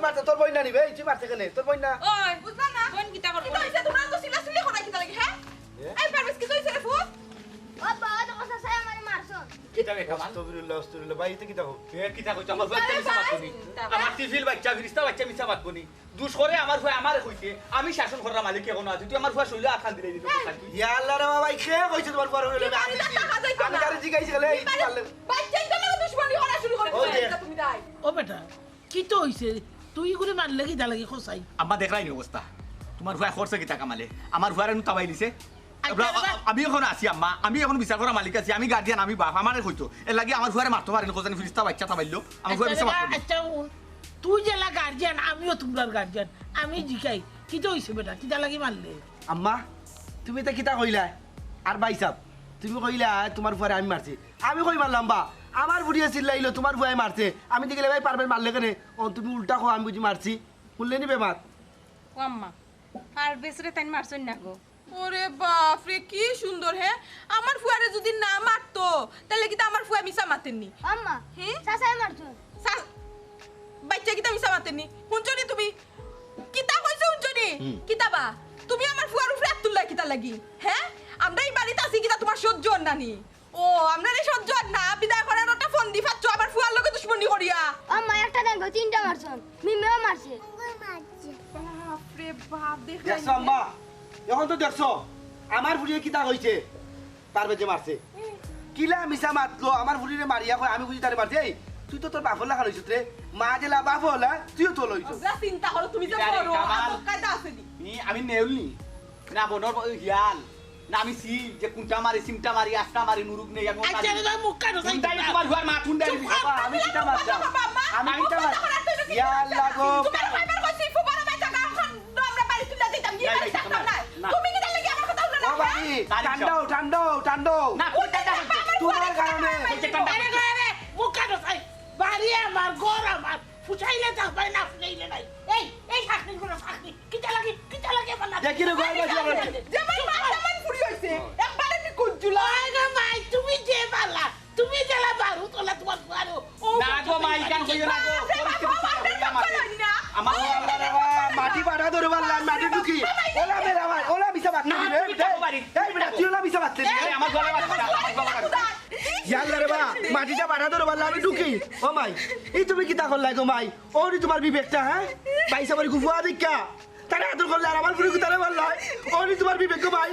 মারতে তোর বই না নিবে এই তুই মারতে কেন তোর বই না ওই বুঝবা না কোন কিতা করব কি হইছে তোমরা তো সিলা সিলা কথা কিতা লাগে হ্যাঁ এই পারমিস কি হইছে রে ফুট বাবা তো কথা সাই আমারে মারছন কিতা রে কামাল আস্তাগফিরুল্লাহ ভাই এটা কি দেখো এ কিতা কইছ আমার বাচ্চা মিছা মাতবনি আমার টিফিল বাচ্চা ফিরিস্তা বাচ্চা মিছা মাতবনি দুষ করে আমার ভাই আমারে কইছে আমি শাসন করার মালিক এখন আছি তুই আমার ভাই শৈলা আখান দিলে দিল ইয়া আল্লাহ রে বাবা কে কইছে তোমার পরে হইলো আমি গাড়ি জিগাইছি গেলে এই পারলে বাচ্চাই তো লাগা দুশমনি করা শুরু করে দিছো তুমি দাই ও বেটা কি তো হইছে তুই গুলি মারলে কি দা লাগি খসাই আম্মা দেখলাই নি অবস্থা তোমার ভাই খরচ কিতা কামালে আমার ভাইরে নু তাবাই দিছে আমি এখন আছি আম্মা আমি এখন বিচার করা মালিক আছি আমি গার্ডিয়ান আমি বাপ আমারে কইতো এর লাগি আমার ভাইরে মারতে পারেন কোজানি ফিরিস্তা বাচ্চা তাবাইলো আমার ভাই মিছা মারতো আচ্ছা তুই জেলা গার্জিয়ান আমিও তোমার গার্জিয়ান আমি জিকাই কি তো হইছে বেটা কি দা লাগি মারলে আম্মা তুমি তো কিতা কইলা আর ভাই সাহেব তুমি কইলা তোমার পরে আমি মারছি আমি কই মারলাম বা আমার বুড়িয়ে চিল্লাইলো তোমার ভয়ে মারছে আমি দেখলে ভাই পারবেন মারলে কেন ও তুমি উল্টা কো আমি বুঝি মারছি শুনলে নি বেমাত ও আম্মা আর বেসরে তাই মারছন না গো ওরে বাপ রে কি সুন্দর হে আমার ফুয়ারে যদি না মারতো তাহলে কি আমার ফুয়া মিছা মারতেননি আম্মা হ্যাঁ সাসাই মারছন বাচ্চা কিতা মিছা মারতেননি হুনচনি তুমি কিতা কইছো হুনচনি কিতাবা তুমি আমার ফুয়ার উপরে আতুল্লাহ কিতা লাগি হ্যাঁ আমরা এই বাড়িতে আছি কিতা তোমার সহ্য নানি ও আমরা রে সহ্য না বিদায় করার ওটা ফোন দি ফাচ্ছো আবার ফুয়ার লগে দুশমনি করিয়া আম্মা একটা দেখো তিনটা মারছন মিমেও মারছে বাপ রে বাপ দেখছো আম্মা এখন তো দেখছো আমার বুড়িয়ে কিতা কইছে পারবে যে মারছে কিলা মিছা মাতলো আমার বুড়িরে মারিয়া কয় আমি বুঝি তারে মারছে এই তুই তো তোর বাপর লাগা লইছিস রে মা জেলা বাপ হলা তুইও তো লইছ যা চিন্তা করো তুমি যে বড় কায়দা আছে নি আমি নেউলনি না বনর হিয়াল না আমি সি যে কুনটা মারি সিমটা মারি আস্তা মারি নুরুক নেই আমি আচ্ছা রে মুখ কাটো সাই তোমার ঘর মা ঠুন্ডা বাবা আমি কিতা মারতাম আমি কিতা মার ইয়া আল্লাহ গো তোমার ফাইবার কইছি ফুবারা বাইটা কাখন আমরা বাড়ি তুলে দিতাম কি বাড়ি থাকতাম না তুমি কি লাগি আমার কথা উল্টা ও বাড়ি ঠান্ডাও না তোমার কারণে আরে গো রে মুখ কাটো সাই বাড়ি আমার ঘর আমার ফুছাইলে থাকবাই না ফুছাইলে নাই এই শাকনি গুলো শাকনি কিটা লাগে বলা দেখি রে ঘর বাজি যেমন তেমন ফুরি হইছে একবারে নি কুজুলা আই গো মাই তুমি যে বালা তুমি জেলা বারু তোলা তোমার বারু না গো মাই কান কইও না গো পরিস্থিতি আমার আল্লাহ রে মাটি পাড়া ধরে বললাম মাটি ঢুকি ওলা মেরা ভাই ওলা মিছা বাত না রে এই বেটা তুই ওলা মিছা বাত আমার ঘরে বাচ্চা ইয়া আল্লাহ রে মাটিটা পাড়া ধরে বললাম আমি ঢুকি ও মাই এই তুমি কিতা করলাই গো মাই ওরি তোমার বিবেকটা হ্যাঁ বাইসা বাড়ি গুফুয়া দিকা তারে আদর করলে আর আমার ফুরি কুতারে বললাই ওরি তোমার বিবেক গো ভাই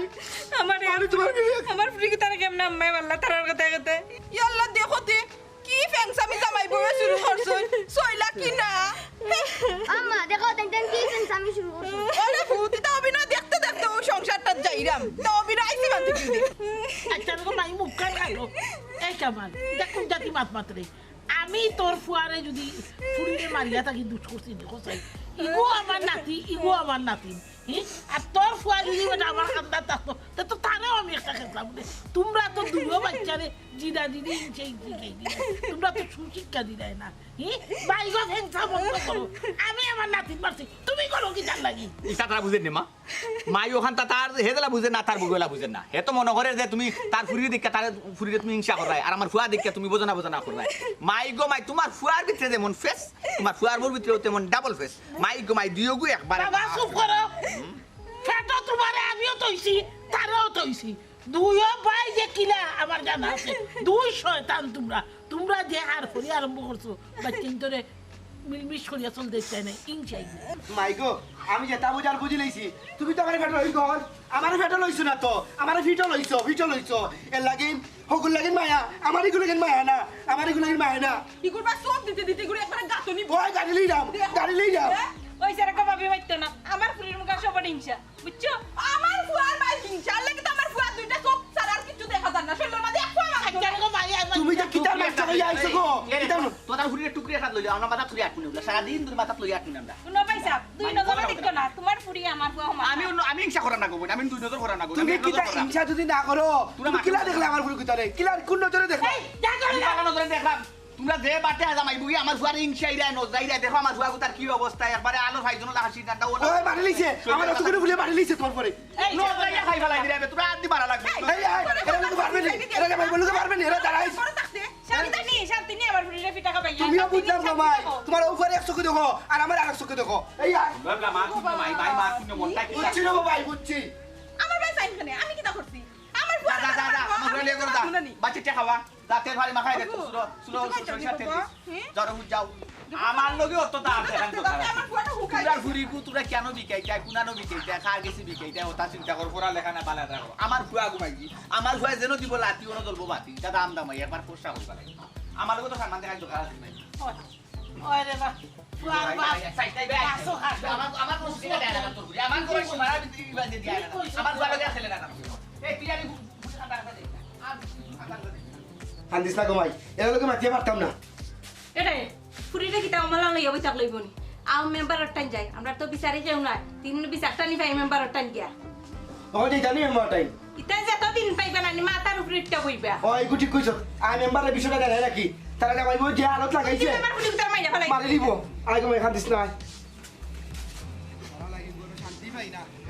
ওরি তোমার বিবেক আমার ফুরি কি তারে কেমন আম্মা বললা তার কথা কথা ইয়াল্লা দেখো তে কি ফেংসা মি জামাই বউ শুরু করছই সইলা কি না আম্মা দেখো তেন কি সেন্স আমি শুরু করছি আরে ভূতি তো অভিনয় দেখতে দেখতে ও সংসারটা যাইরাম তো অভিনয় আইছে বাদ দিবি আচ্ছা গো মাই মুখ কাটো এই কামাল দেখুন জাতি মাত রে আমি তোর ফুয়ারে যদি ফুরিয়ে মারিয়া থাকি দুধ করছি দেখো চাই ইগো আমার নাতি আর তোর ফুয়া যদি আমার খান্দার থাকতো তো তারাও আমি একটা খেতাম তোমরা তো দুটো বাচ্চারে জিদা দিদি তোমরা তো সুশিক্ষা দিলাই না বাইগো ফেংসা বন্ধ করো আমি আমার নাতির মারছি তুমি করো কি জান লাগি ইসা তারা বুঝেন মা মাই ওখান তার হেদলা বুঝে না তার বুগলা বুঝেন না হে তো মনে করে যে তুমি তার ফুরিয়ে দেখে তার ফুরিয়ে তুমি হিংসা করাই আর আমার ফুয়া দেখে তুমি বোঝা না করাই মাই গো মাই তোমার ফুয়ার ভিতরে যেমন ফেস তোমার ফুয়ার মোর ভিতরে তেমন ডাবল ফেস মাই গো মাই দুইও গো একবার বাবা চুপ করো সেটা তোমারে আমিও তৈছি তারাও তৈছি দুইও ভাই যে কিলা আমার জানা আছে দুই শয়তান তোমরা যে আর করি আরম্ভ করছো বাচ্চিন তোরে মিলমিশ করিয়া চলতে চাই না ইনচাই মাই গো আমি যেটা বুঝার বুঝি লইছি তুমি তো আমার ফেটো লই ঘর আমার ফেটো লইছো না তো আমার ফিটো লইছো এর লাগি হগুল লাগিন মায়া আমার ইগুলো লাগিন মায়া না আমার ইগুলো লাগিন মায়া না ইগুর বা সব দিতে গুলো একবার গাতনি ওই গাড়ি লই যাও ওই সেরকম ভাবে হইতো না আমার ফুরির মুখে সবার হিংসা বুঝছো আমার ফুয়ার ভাই হিংসা লাগে তো আমার ফুয়া দুইটা সব ছাড়া আর কিছু দেখা যায় না শরীরের মধ্যে এক ফুয়া তুমি যে কিতার মাস্টার হইয়া আইছো গো তোর ফুরিয়ে টুকরি হাত লইলে আমার মাথা তুলি আটকুনি সারা দিন তোর মাথা তুলি আটকুনি আমরা শুনো পয়সা দুই নজরে দেখতো না তোমার ফুরি আমার ফুয়া আমি হিংসা করা না গো আমি দুই নজর করা না গো তুমি কিতা হিংসা যদি না করো তুমি কিলা দেখলে আমার ফুরি কিতারে কিলা কোন নজরে দেখো আমি নজরে দেখলাম তোমরা যে বাটে জামাই বুগি আমার ফুয়ার হিংসা ইরা নজাইরা দেখো আমার ফুয়া তার কি অবস্থা একবারে আলোর ভাইজন হাসি ডাটা ওই মারি লইছে আমার অতগুলো ফুলে মারি লইছে তোর পরে নজাইরা খাই ফেলাই দিরা তোরা আদি মারা লাগবে এরা লোক পারবে না এরা ভাই বলতে পারবে না এরা দাঁড়াই শান্তি নি আমার ফুরির পিঠা খাবে তুমিও বুঝলাম না ভাই তোমার উপরে এক চোখে দেখো আর আমার আরেক চোখে দেখো এই আয় বাবলা মা তুমি মাই মাই মা তুমি মনটা কি বুঝছি না ভাই বুঝছি আমার ভাই সাইন খানে আমি কিতা করছি আমার ফুয়া দা দা দা মুখে লে করে দা বাচ্চা খাওয়া দাতে ভারি মাখাই দে সুলো সরিষা তেল জড় হুজ যাও আমার লগে অত দাম দেখান তো আমার ফুয়াটা হুকাই তোরা ঘুরি কুতুরা কেন বিকাইতা কুনানো বিকাইতা খা গেছি বিকাইতা ওটা চিন্তা কর পড়া লেখা না বালা রাখো আমার ফুয়া ঘুমাইছি আমার ফুয়া যেন দিব লাতি ওনো দলবো বাতি দাদা দাম দামাই একবার পোষা হই পালাই আমার লগে তো সম্মান দেখাই দরকার আছে নাই ওই রে বা ফুয়ার বাপ সাইডাই বে আমার কোন সিগা দেয় না তোর আমার কোন মারা বিতি বাজে দিয়া না আমার ফুয়া লগে আসলে না এই তুই আনি বুঝা কাটা কাটা দে কান্দিস না গো ভাই এর লগে মাতিয়ে পারতাম না এটাই ফুরিটা কিতা আমলা লইয়া বই থাক লইবনি আম মেম্বারর টাইম যাই আমরা তো বিচারে যাও না তিন বিচারটা নি পাই মেম্বারর টাইম গিয়া ওই যে জানি মেম্বার টাইম ইতা যত দিন পাইবা না নি মাথার উপরে ইটটা বইবা ওই গুটি কইছ আই মেম্বারের বিষয়টা জানাই নাকি তারা যাবাই বই যে আলোত লাগাইছে মেম্বার ফুরি তার মাইয়া ফেলাই মারি দিব আই গো কান্দিস না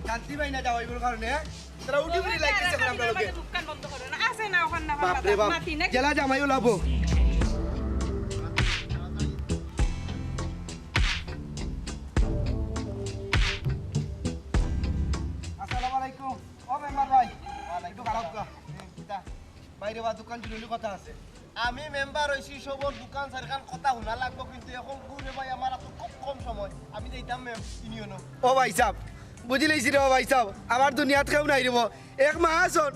শান্তি পাই না যাওয়াই বল কারণে তারা উঠি উঠি লাগাইছে কোন আমরা লগে দোকান বন্ধ করো না আছে না ওখান না বাপ রে বাপ মাটি না জেলা জামাই ওলাবো আসসালামু আলাইকুম ও মেম্বার ভাই ওয়ালাইকুম আসসালাম কিতা বাইরে বা দোকান জুড়লি কথা আছে আমি মেম্বার হইছি সবর দোকান সরকার কথা শোনা লাগবো কিন্তু এখন ঘুরে ভাই আমার এত খুব কম সময় আমি যাইতাম ইউনিয়ন ও ভাই সাহেব বুঝি লইছি রে ভাই সাহেব আমার দুনিয়াত কেউ নাই রেব এক মাহ আসন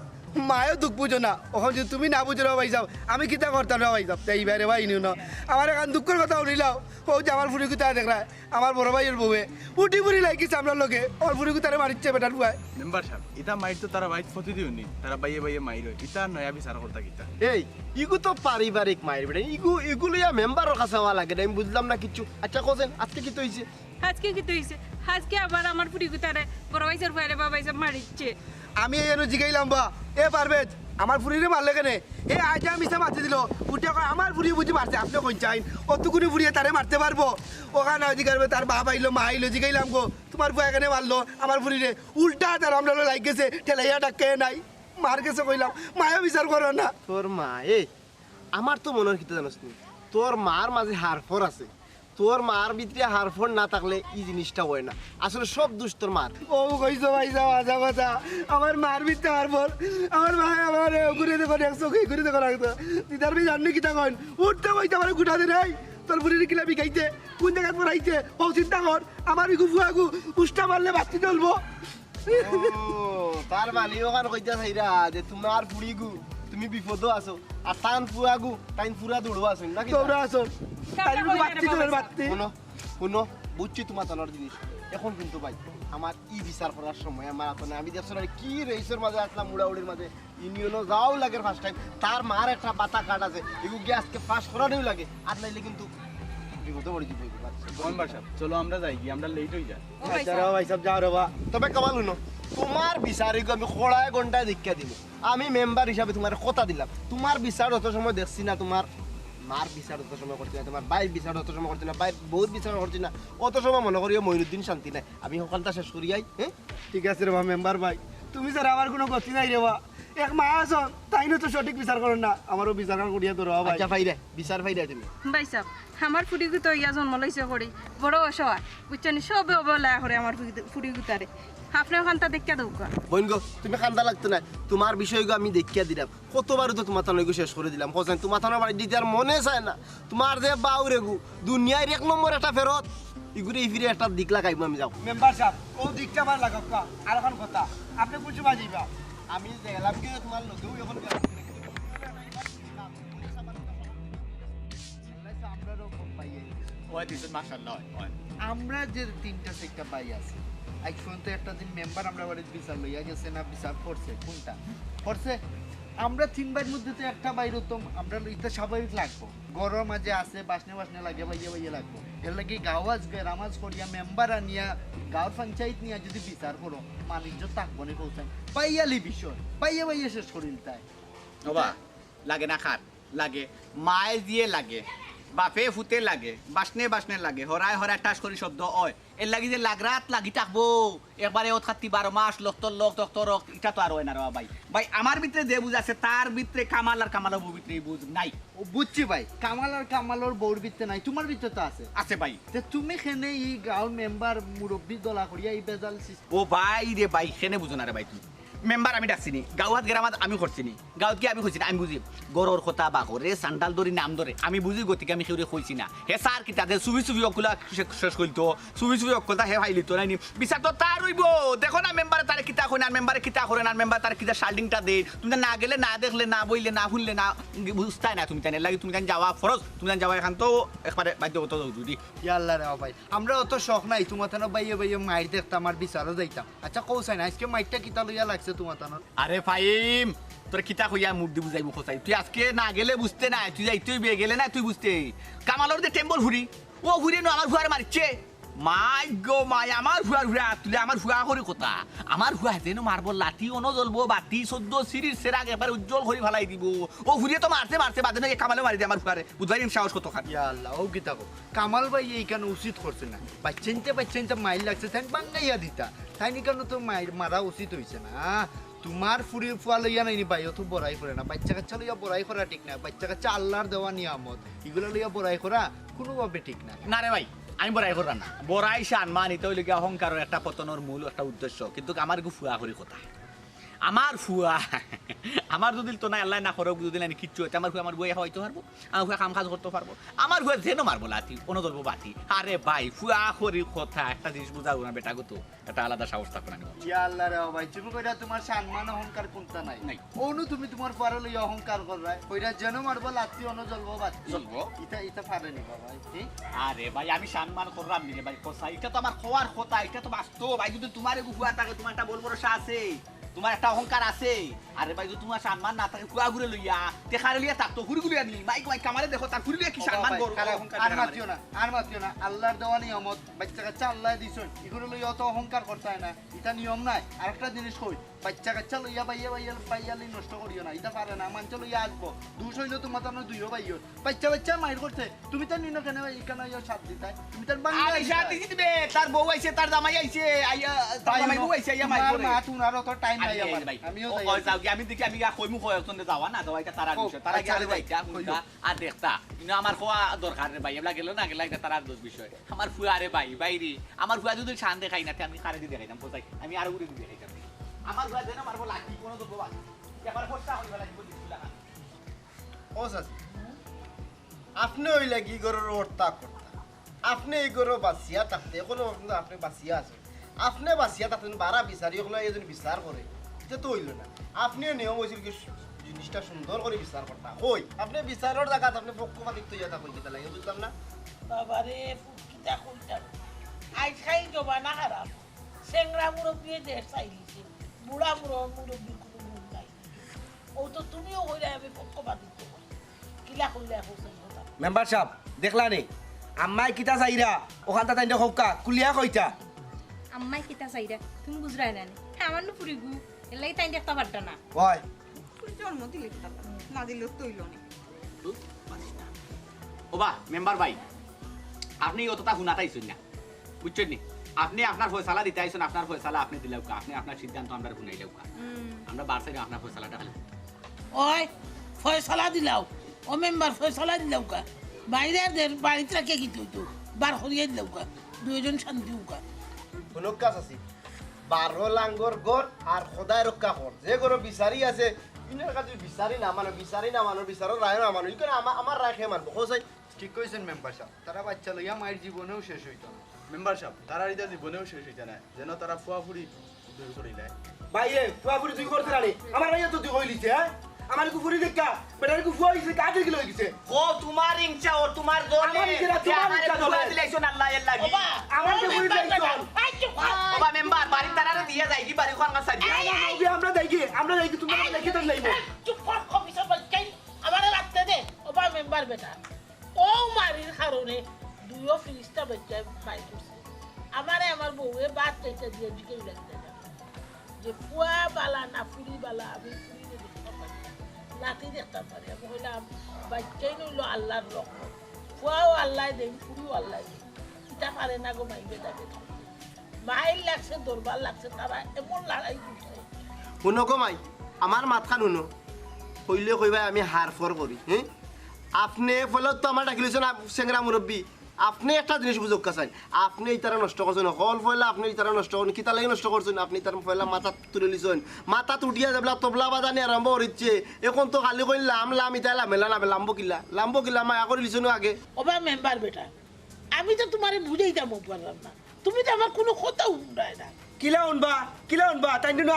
মায়ও দুঃখ বুঝো না ওখান যদি তুমি না বুঝো রে ভাই সাহেব আমি কিতা করতাম রে ভাই সাহেব তাই বাইরে ভাই নিও না আমার এখন দুঃখের কথা শুনিলাও ও যে আমার ফুরি কুতা দেখরা আমার বড় ভাইয়ের বউয়ে উঠি ফুরি লাগিছে আপনার লোকে ওর ফুরি কুতারে মারিচ্ছে বেটার বুয়ায় মেম্বার সাহেব ইটা মাইর তো তারা বাইত ফতি দিওনি তারা বাইয়ে বাইয়ে মাইর ইটা নয়া বিচার করতা কিতা এই ইগু তো পারিবারিক মায়ের বেটা ইগুলিয়া মেম্বারের কাছে হওয়া লাগে আমি বুঝলাম না কিছু আচ্ছা কোসেন আজকে কি তো হয়েছে আজকে কি হইছে আজকে আবার আমার পুরি গুতারে বড় ভাইসার ফুয়ারে বাবা ভাইসা মারিচ্ছে আমি এর জিগাইলাম বা এ পারবেজ আমার ফুরিরে মারলে কেন এ আজ মিশা মারতে দিল উঠে কয় আমার ফুরি বুঝি মারছে আপনি কোন চাইন অতটুকুনি ফুরিয়ে তারে মারতে পারবো ওখানে জিগাইবে তার বাপ আইলো মা আইলো জিগাইলাম গো তোমার ফুয়া এখানে মারলো আমার ফুরিরে উল্টা তার আমরা লাগ গেছে ঠেলাইয়া ডাকে নাই মার গেছে কইলাম মায়া বিচার করো না তোর মা এই আমার তো মনের কিতা জানোস নি তোর মার মাঝে হারফর আছে তোর মার ভিতরে হারফর না থাকলে এই জিনিসটা হয় না আসলে সব দোষ তোর মার ও কইছো ভাই যাও আজা কথা আমার মার বিতে আর বল আমার ভাই আমার ঘুরে দেখো একশো ঘুরে দেখো রাখতো দিদার বি জাননি কিতা কইন উঠতে কইতে আমার গুটা দে নাই তোর বুড়ির কিলা বিকাইতে কোন জায়গা পড়াইতে ও চিন্তা কর আমার ইগু ফুয়াগু উষ্টা মারলে বাতি জ্বলবো তার মানে ওখানে কইতা চাইরা যে তোমার পুড়িগু তুমি বিপদও আছো আর তান ফুয়াগু তাইন পুরা দৌড়ো আছো নাকি তোমরা আসো তাই বাতি জ্বলের বাতি শুনো শুনো বুঝছি তোমার জানার জিনিস এখন কিন্তু ভাই আমার ই বিচার করার সময় আমার এখন আমি দেখছিলাম কি রেসের মাঝে আসলাম উড়াউড়ির মাঝে ইউনিয়নও যাও লাগে ফার্স্ট টাইম তার মার একটা বাতা কাট আছে এগুলো গিয়ে আজকে পাস করাটাও লাগে আর নাইলে কিন্তু বিপদে পড়ে যাবে মেম্বার সাহেব চলো আমরা যাই কি আমরা লেট হই যায় আচ্ছা রে ভাই সব যাও রে বা তবে কামাল শুনো তোমার বিচারিক আমি খোড়ায় ঘন্টায় দীক্ষা দিব আমি মেম্বার হিসাবে তোমার কথা দিলাম তোমার বিচার যত সময় দেখছি না তোমার মার বিচার যত সময় করছি না তোমার বাইর বিচার যত সময় করছি না বাইর বহুত বিচার করছি না অত সময় মনে করি মইনুদ্দিন শান্তি নাই আমি সকালটা শেষ করিয়াই হ্যাঁ ঠিক আছে রে বা মেম্বার ভাই তুমি স্যার আমার কোনো গতি নাই রে বা এক মাস আসো তাই না তো সঠিক বিচার করো না আমারও বিচার করিয়া তো ভাই আচ্ছা ভাই রে বিচার ভাই রে তুমি ভাইসা আমার ফুরি গুতো ইয়া জন্ম লইছে করি বড় অসহায় বুঝছনি সবে অবহেলা করে আমার ফুরি গুতারে আপনার ওখানটা দেখিয়া দৌকা বোন গো তুমি কান্দা লাগতো না তোমার বিষয়গো আমি দেখিয়া দিলাম কতবার তো তোমার থানায় শেষ করে দিলাম কোথায় তোমার থানার বাড়ি দিতে আর মনে চায় না তোমার যে বাউরে গু দুনিয়ার এক নম্বর একটা ফেরত ইগুরে ফিরে একটা দিক লাগাইবো আমি যাও মেম্বার সাহেব ও দিকটা আমার লাগাক আর এখন কথা আপনি বুঝতে বাজিবা আমি দেখলাম কি তোমার লগেও এখন ওই দিছেন মাশাআল্লাহ ওই আমরা যে তিনটা সেক্টর পাই আছে আজ পর্যন্ত একটা দিন মেম্বার আমরা বাড়ির বিচার লইয়া গেছে না বিচার করছে কোনটা করছে আমরা তিন বাইর মধ্যে তো একটা বাইর হতাম আমরা এটা স্বাভাবিক লাগবো গরম মাঝে আছে বাসনে বাসনে লাগে বাইয়ে বাইয়ে লাগবো এর লাগে গাওয়াজ রামাজ করিয়া মেম্বার আনিয়া গাঁওর পঞ্চায়েত নিয়ে যদি বিচার করো বাণিজ্য থাকবো না পৌঁছান পাইয়ালি বিষয় পাইয়া বাইয়ে শেষ করিল তাই ওবা লাগে না খার লাগে মায়ে দিয়ে লাগে বাপে ফুতে লাগে বাসনে লাগে হরায় হরায় টাস করে শব্দ হয় এর লাগি যে লাগরাত লাগি থাকবো একবারে ওত খাতি 12 মাস লক্তর এটা তো আর হয় না রে ভাই ভাই আমার ভিতরে যে বুঝ আছে তার ভিতরে কামাল আর কামালের ভিতরে বুঝ নাই ও বুঝছি ভাই কামাল আর কামালর বউর ভিতরে নাই তোমার ভিতরে তো আছে আছে ভাই তে তুমি খেনে এই গাঁও মেম্বার মুরব্বী দলা করিয়া এই বেজাল সিস্টেম ও ভাই রে ভাই সেনে বুঝো না রে ভাই তুমি মেম্বার আমি ডাকছিনি গাঁওয়াত গ্রামাত আমি করছিনি গাঁৱত কি আমি কইছি আমি বুঝি গরর কথা বা করে সান্ডাল ধরি নাম ধরে আমি বুঝি গতিকে আমি কেউরে কইছি না হে স্যার কি তাদের সুবি অকুলা শেষ কইতো সুবি অকুলতা হে ভাইলি তো নাই বিচার তো তার হইব দেখো না মেম্বারে তার কিতা কই না মেম্বারে কিতা করে না মেম্বার তার কিতা শাল্ডিংটা দে তুমি না গেলে না দেখলে না বইলে না শুনলে না বুঝতাই না তুমি তাই লাগি তুমি জান যাওয়া ফরজ তুমি জান যাওয়া এখন তো একবারে বাধ্যগত যদি ইয়াল্লা রে ভাই আমরা অত শখ নাই তোমার তানো বাইয়ে মাইর দেখতাম আর বিচারও যাইতাম আচ্ছা কৌসাই না আজকে মাইরটা কিতা লইয়া লাগছে তোমার তানো আরে ফাইম তোর কিতা কইয়া মুখ দি বুঝাইবো খোসাই তুই আজকে না গেলে বুঝতে না তুই যাই তুই গেলে না তুই বুঝতে কামালর যে টেম্বল ঘুরি ও ঘুরে নো আমার ফুয়ার মারছে মাই গো মাই আমার ফুয়ার ঘুরা তুই আমার ফুয়া করি কথা আমার ফুয়া যেন মারবো লাঠি অন জ্বলবো বাতি 14 সিরিজ সেরাগ একবার উজ্জ্বল করে ফেলাই দিব ও ঘুরে তো মারতে বাদে না কামালে মারি দিয়ে আমার ফুয়ারে বুঝবাই সাহস কত খান ইয়াল্লা ও কিতা কো কামাল ভাই এইখানে উচিত করছে না বাচ্চাইতে মাইল লাগছে তাই বাঙ্গাইয়া দিতা তাই নি কেন তো মারা উচিত হইছে না তোমার ফুরি ফুয়া লইয়া নাইনি ভাই তো বড়াই করে না বাচ্চা কাচ্চা লইয়া বড়াই করা ঠিক না বাচ্চা কাচ্চা আল্লাহর দেওয়া নিয়ামত এগুলো লইয়া বড়াই করা কোনোভাবে ঠিক না না রে ভাই আমি বড়াই করা না বড়াই সম্মান এটা হইলে অহংকারের একটা পতনের মূল একটা উদ্দেশ্য কিন্তু আমার গু ফুয়া করি কথা আমার ফুয়া আমার যদি তো না আল্লাহ না করুক যদি না কিচ্ছু হইতে আমার ফুয়া আমার বই হইতে পারবো আমার ফুয়া কাম কাজ করতে পারবো আমার ফুয়া যেন মারবো লাঠি কোনো ধরবো বাতি আরে ভাই ফুয়া করি কথা একটা জিনিস বুঝাবো না বেটা গো তো একটা আলাদা সাহস থাকবে না ইয়াল্লা রে ভাই তুমি কইরা তোমার সম্মান অহংকার কোনটা নাই নাই ওনু তুমি তোমার পারে লইয়া অহংকার কররাই কইরা যেন মারবো লাঠি অন জ্বলবো বাতি জ্বলবো। এটা পারেনি বাবা ঠিক আরে ভাই আমি সম্মান করলাম নি রে ভাই কথা এটা তো আমার খোয়ার কথা এটা তো বাস্তব ভাই যদি তোমার ফুয়া থাকে তোমার একটা বল বড় আছে তোমার একটা অহংকার আছে আরে ভাই যদি তোমার সম্মান না থাকে কুয়া ঘুরে লইয়া দেখারে লইয়া থাকতো ঘুরে ঘুরে আনি মাইক কামারে দেখো তার ঘুরে লইয়া কি সম্মান করো আর মাতিও না আল্লাহর দেওয়া নিয়মত বাচ্চা কাচ্চা আল্লাহ দিছেন এগুলো লইয়া অত অহংকার করতে হয় না এটা নিয়ম নাই আর একটা জিনিস কই বাচ্চা কাচ্চা লইয়া বাইয়ালি নষ্ট করিও না এটা পারে না মাঞ্চ লইয়া আসবো দুশ হইলে তোমার তো দুইও বাইও বাচ্চা মাইর করছে তুমি তার নিন কেন এখানে সাথ দিতাই তুমি তার আরে সাথ দিবে তার বউ আইছে তার জামাই আইছে আইয়া তার জামাই বউ আইছে আইয়া মাইর করে মা তুনার অত টাইম নাই আমার ভাই আমিও ও যাও কি আমি দেখি আমি কইমু কই একজন যাওয়া না যাওয়া এটা তারা বিষয় তারা গেলে যাইতা কইতা আর দেখতা কিন্তু আমার কোয়া দরকার রে ভাই এবলা গেল না গেলা এটা তার দোষ বিষয় আমার ফুয়া রে ভাই বাইরে আমার ফুয়া যদি শান দেখাই না আমি কারে দি দেখাইতাম কোথায় আমি আর উড়ে দি দেখাইতাম আমার ফুয়া যেন মারবো লাঠি কোন তো বাবা একবার ফটা হইবা লাগবে দিলা ও সাস আপনি ওই লাগি গরুর ওরতা করতা আপনি এই গরু বাসিয়া থাকতে কোনো আপনি বাসিয়া আছেন আপনি বাসিয়া থাকতেন বারা বিচারি ওগুলো এজন বিচার করে এটা তো হইল না আপনিও নিয়ম হয়েছিল কি জিনিসটা সুন্দর করে বিচার করতা কই আপনি বিচারের জায়গাত আপনি পক্ষপাতিক তো ইয়া কই দিতে লাগে বুঝলাম না বাবারে ফুটকিটা কইতাম আজকাল জমানা খারাপ সেংরা মুরব্বী দেশ চাইলিছে বুড়া মুরব্বী কোনো মুখ নাই ও তো তুমিও কইরা আমি পক্ষপাতিত্ব করি কিলা কইলা হোসেন কথা মেম্বার সাহেব দেখলা নি আম্মাই কিতা চাইরা ওখানটা তাই হকা কুলিয়া কইতা আম্মাই কিতা চাইরা তুমি বুঝরাই না আমার নু ফুরি গু এর লাগি তাই দেখতে পারতা না ওই ফুরি জন্ম দিলে কিতা না দিলেও তৈল নি ও বা মেম্বার ভাই আপনি অতটা হুনাতাইছেন না বুঝছেন নি আপনি আপনার ফয়সালা দিতে আইছেন আপনার ফয়সালা আপনি দিলেও কা আপনি আপনার সিদ্ধান্ত আমরা শুনাইলেও কা আমরা বারসাইনে আপনার ফয়সালাটা খালি ওই ফয়সালা দিলাও ও মেম্বার ফয়সালা দিলাও কা বাইরের বাড়িতে রাখে কি তুই বার হরিয়ে দিলাও কা দুইজন শান্তি উকা কোনো কাজ আছে 12 লাঙ্গর গড় আর খোদায় রক্ষা কর যে গরু বিচারি আছে ইনার কাছে বিচারি না মানো বিচারও রায় না মানো ইকানে আমার রায় খেয়ে মানবো কোসাই ঠিক কইছেন মেম্বার সাহেব তারা বাচ্চা লইয়া মায়ের জীবনেও শেষ হইতো না মেম্বার সাহেব তারা এটা জীবনেও শেষ হইতে না যেন তারা ফুয়াফুরি দূর করে দেয় ভাই এ ফুয়াফুরি তুই করতে রানি আমার ভাইয়া তো তুই কইলিছে হ্যাঁ আমার কুফুরি দেখা বেটার কুফুয়া হইছে কাজে কি লইছে ও তোমার ইচ্ছা ও তোমার দলে আমার ইচ্ছা, তোমার ইচ্ছা দলে। দিলাইছো না আল্লাহ এর লাগি আমার কুফুরি দেখছো ওবা মেম্বার বাড়ি তারারে দিয়ে যাই কি বাড়ি কোন কাছে আমরা দেখি তুমি দেখি তো লাইবো চুপ কর কমিশন বাচ্চাই আমারে রাখতে দে ওবা মেম্বার বেটা ও মারির কারণে দুইও ফিরিস্তা বাচ্চা মাই করছে আমারে আমার বউয়ে বাদ চাইতে দিয়ে দিকে লাগতে যে ফুয়া বালা না ফুরি বালা আমি ফুরি দেখতে পারি লাঠি দেখতে পারি আমি কইলাম বাচ্চাই নইল আল্লাহর রহমত ফুয়াও আল্লাহ দেন ফুরিও আল্লাহ দেন এটা পারে না গো মাই বেটাকে মাইল লাগছে দরবার লাগছে তারা এমন লড়াই করছে শুনো গো মাই আমার মাতখান শুনো কইলে কইবা আমি হার ফর করি হ্যাঁ আপনি ফলত তো আমার ডাকিলেছেন চেংরা মুরব্বী আপনি একটা জিনিস বুঝক কাছাই আপনি ইতারা নষ্ট করছেন হল ফয়লা আপনি ইতারা নষ্ট করেন কিতা লাগে নষ্ট করছেন আপনি তার ফয়লা মাথা তুলে লিছেন মাথা তুটিয়া যাবলা তবলা বাজানি আরম্ভ করিচ্ছে এখন তো খালি কইন লাম ইতা লামেলা না লাম্বো কিলা মায়া করে লিছেন আগে ওবা মেম্বার বেটা আমি তো তোমারে বুঝাইতাম পারলাম না তুমি তো আমার কোনো কথা শুনায় না কিলা উনবা তাই জন্য